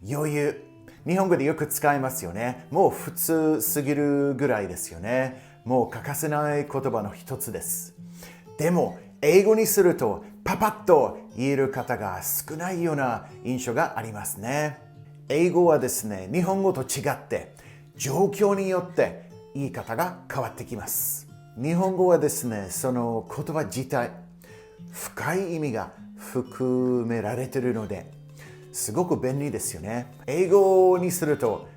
余裕。日本語でよく使いますよね。もう普通すぎるぐらいですよね。もう欠かせない言葉の一つです。でも、英語にするとパパッと言える方が少ないような印象がありますね。英語はですね、日本語と違って状況によって言い方が変わってきます。日本語はですね、その言葉自体、深い意味が含められているので、すごく便利ですよね。英語にすると、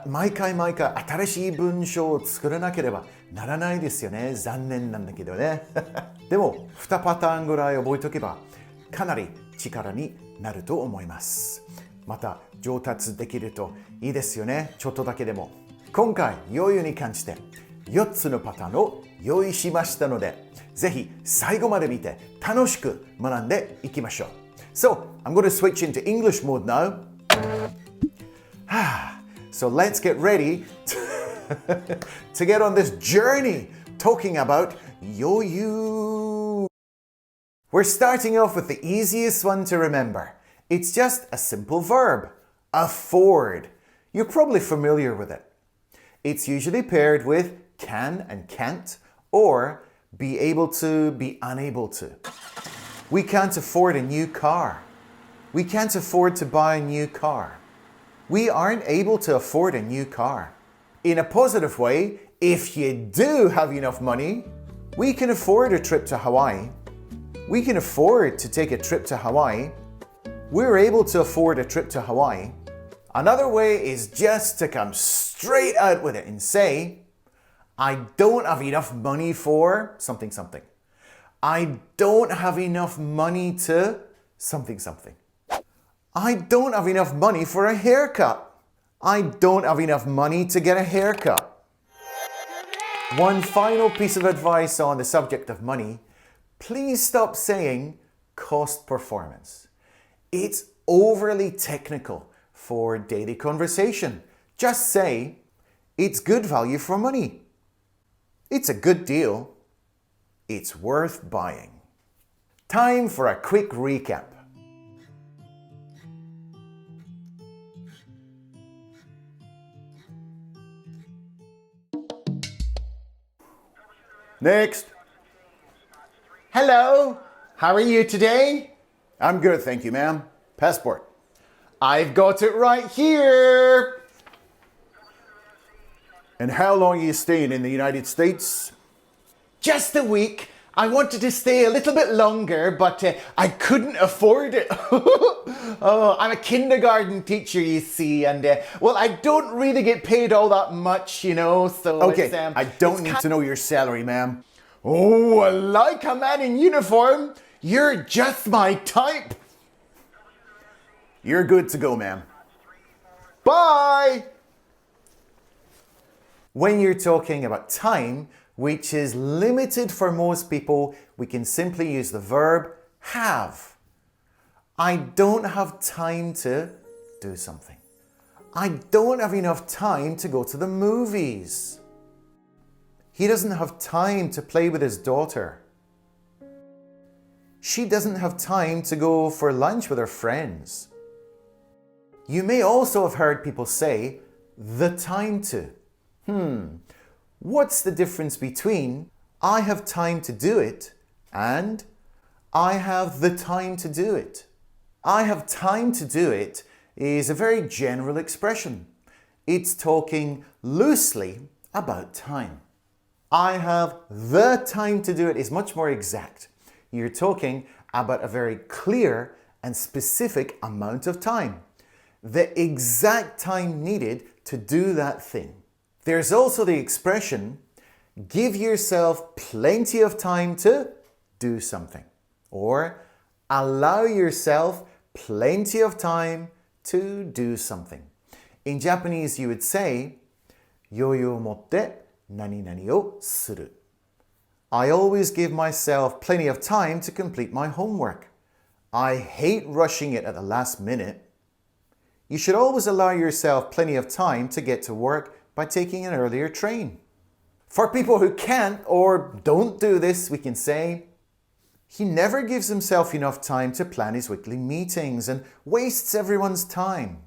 毎回新しい文章を作らなければならないですよね。残念なんだけどね。でも、2パターンぐらい覚えておけば、かなり力になると思います。また、上達できるといいですよね。ちょっとだけでも。今回、余裕に関して4つのパターンを用意しましたので、ぜひ最後まで見て楽しく学んでいきましょう。So, I'm going to switch into English mode now. So let's get ready to get on this journey talking about yoyu. We're starting off with the easiest one to remember. It's just a simple verb, afford. You're probably familiar with it. It's usually paired with can and can't, or be able to, be unable to. We can't afford a new car. We can't afford to buy a new car. We aren't able to afford a new car. In a positive way, if you do have enough money, we can afford a trip to Hawaii. We can afford to take a trip to Hawaii. We're able to afford a trip to Hawaii. Another way is just to come straight out with it and say, I don't have enough money for something something. I don't have enough money to something something. I don't have enough money for a haircut. I don't have enough money to get a haircut. One final piece of advice on the subject of money. Please stop saying cost performance. It's overly technical for daily conversation. Just say, it's good value for money. It's a good deal. It's worth buying. Time for a quick recap. Next. Hello. How are you today? I'm good, thank you, ma'am. Passport. I've got it right here. And how long are you staying in the United States? Just a week. I wanted to stay a little bit longer, but I couldn't afford it. Oh, I'm a kindergarten teacher, you see, and well, I don't really get paid all that much, you know, so okay, I don't need to know your salary, ma'am. Oh, like a man in uniform. You're just my type. You're good to go, ma'am. Bye. When you're talking about time, which is limited for most people, we can simply use the verb have. I don't have time to do something. I don't have enough time to go to the movies. He doesn't have time to play with his daughter. She doesn't have time to go for lunch with her friends. You may also have heard people say, the time to. What's the difference between I have time to do it and I have the time to do it? I have time to do it is a very general expression. It's talking loosely about time. I have the time to do it is much more exact. You're talking about a very clear and specific amount of time. The exact time needed to do that thing. There's also the expression, give yourself plenty of time to do something. Or allow yourself plenty of time to do something. In Japanese, you would say, 余裕を持って何々をする. I always give myself plenty of time to complete my homework. I hate rushing it at the last minute. You should always allow yourself plenty of time to get to work by taking an earlier train. For people who can't or don't do this, we can say, He never gives himself enough time to plan his weekly meetings and wastes everyone's time.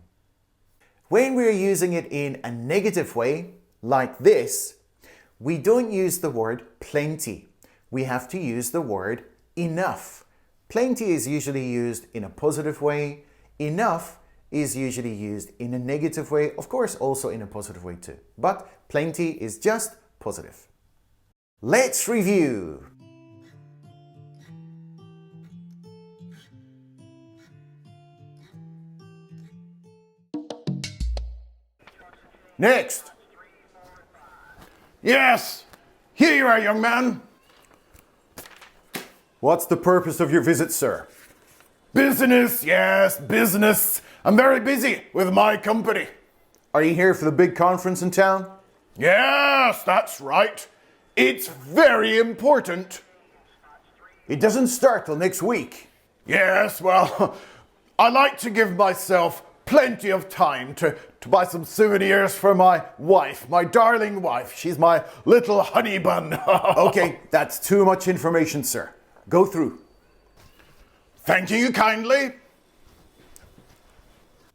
When we're using it in a negative way, like this, we don't use the word plenty. We have to use the word enough. Plenty is usually used in a positive way. Enough is usually used in a negative way, of course also in a positive way too. But plenty is just positive. Let's review. Next. Yes, here you are, young man. What's the purpose of your visit, sir? Business, yes, business. I'm very busy with my company. Are you here for the big conference in town? Yes, that's right. It's very important. It doesn't start till next week. Yes, well, I like to give myself plenty of time to buy some souvenirs for my wife, my darling wife. She's my little honey bun. Okay, that's too much information, sir. Go through. Thanking you kindly.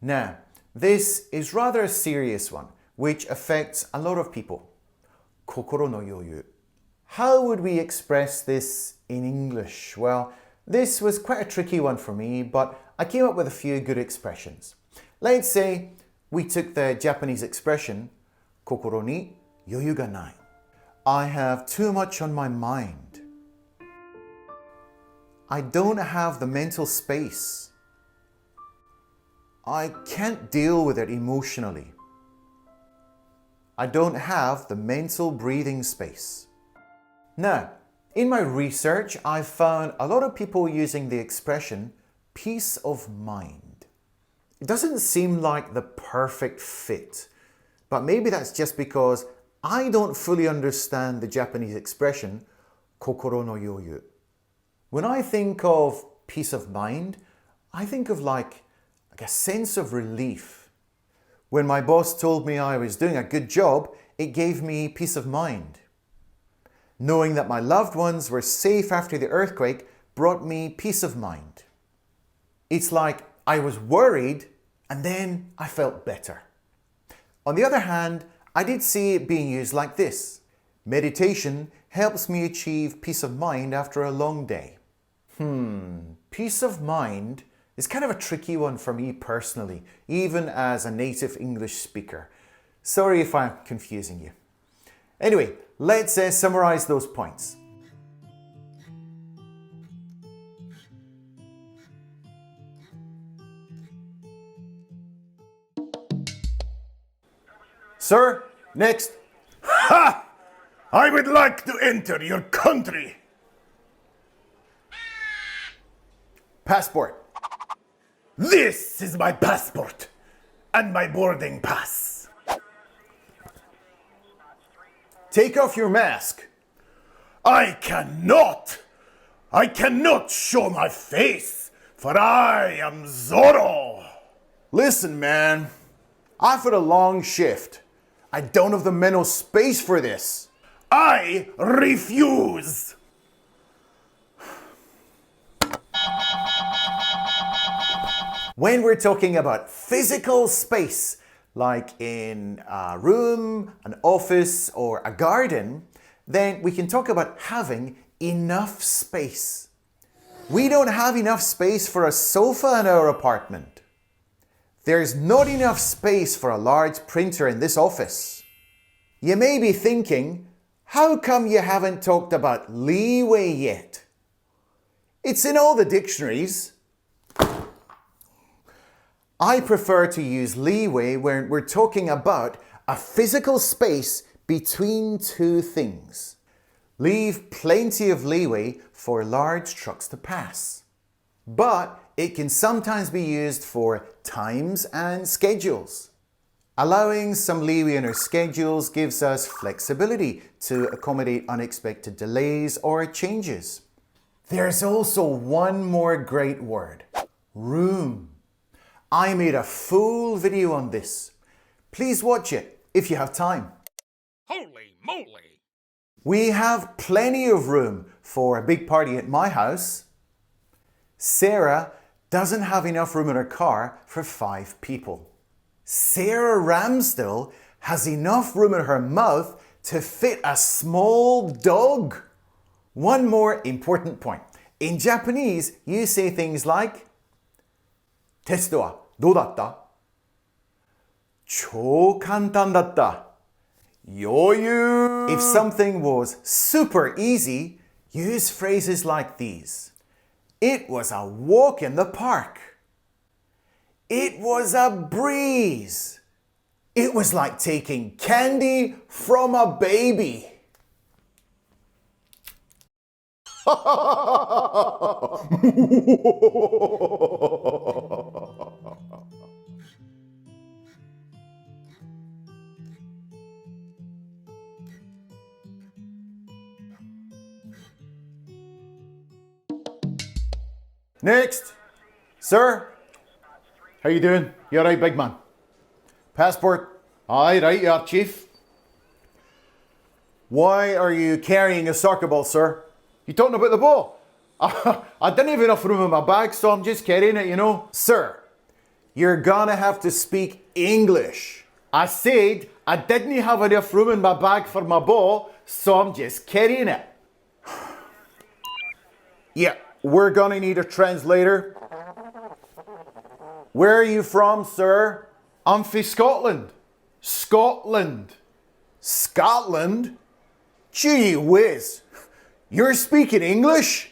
Now, this is rather a serious one, which affects a lot of people. Kokoro no yoyu. How would we express this in English? Well, this was quite a tricky one for me, but I came up with a few good expressions. Let's say we took the Japanese expression, kokoro ni yoyu ga nai. I have too much on my mind. I don't have the mental space. I can't deal with it emotionally. I don't have the mental breathing space. Now, in my research, I've found a lot of people using the expression peace of mind. It doesn't seem like the perfect fit, but maybe that's just because I don't fully understand the Japanese expression kokoro no yoyu. When I think of peace of mind, I think of like a sense of relief. When my boss told me I was doing a good job, it gave me peace of mind. Knowing that my loved ones were safe after the earthquake brought me peace of mind. It's like I was worried and then I felt better. On the other hand, I did see it being used like this. Meditation helps me achieve peace of mind after a long day. Peace of mind is kind of a tricky one for me personally, even as a native English speaker. Sorry if I'm confusing you. Anyway, let's summarize those points. Sir, next. Ha! I would like to enter your country. Passport. This is my passport and my boarding pass. Take off your mask. I cannot show my face, for I am Zorro. Listen, man, I've had a long shift. I don't have the mental space for this. I refuse. When we're talking about physical space, like in a room, an office, or a garden, then we can talk about having enough space. We don't have enough space for a sofa in our apartment. There's not enough space for a large printer in this office. You may be thinking, how come you haven't talked about leeway yet? It's in all the dictionaries. I prefer to use leeway when we're talking about a physical space between two things. Leave plenty of leeway for large trucks to pass. But it can sometimes be used for times and schedules. Allowing some leeway in our schedules gives us flexibility to accommodate unexpected delays or changes. There's also one more great word, room. I made a full video on this. Please watch it if you have time. Holy moly! We have plenty of room for a big party at my house. Sarah doesn't have enough room in her car for 5 people. Sarah Ramsdell has enough room in her mouth to fit a small dog. One more important point. In Japanese, you say things like テストはどうだった?超簡単だった。余裕 If something was super easy, use phrases like these. It was a walk in the park. It was a breeze. It was like taking candy from a baby. Next. Sir, how you doing? You alright, big man? Passport? Aye, right, you are, chief. Why are you carrying a soccer ball, sir? You talking about the ball? I didn't have enough room in my bag, so I'm just carrying it, you know. Sir, you're gonna have to speak English. I said I didn't have enough room in my bag for my ball, so I'm just carrying it. Yeah, we're gonna need a translator. Where are you from, sir? I'm from Scotland. Scotland. Scotland? Gee whiz. You're speaking English?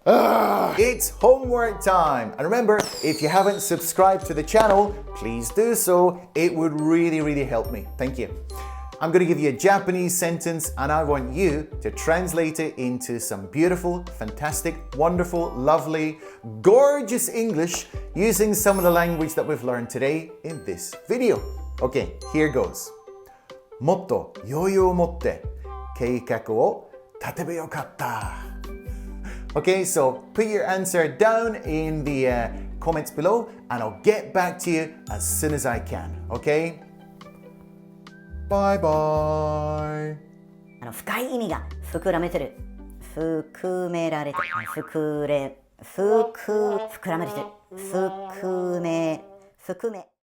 It's homework time. And remember, if you haven't subscribed to the channel, please do so. It would really help me. Thank you. I'm going to give you a Japanese sentence and I want you to translate it into some beautiful, fantastic, wonderful, lovely, gorgeous English using some of the language that we've learned today in this video. Okay, here goes. もっと余裕を持って計画を立てばよかった。Okay, so put your answer down in the comments below and I'll get back to you as soon as I can. Okay? Bye bye. 深い意味が膨らめてる。含められてる。膨らまれてる。含め。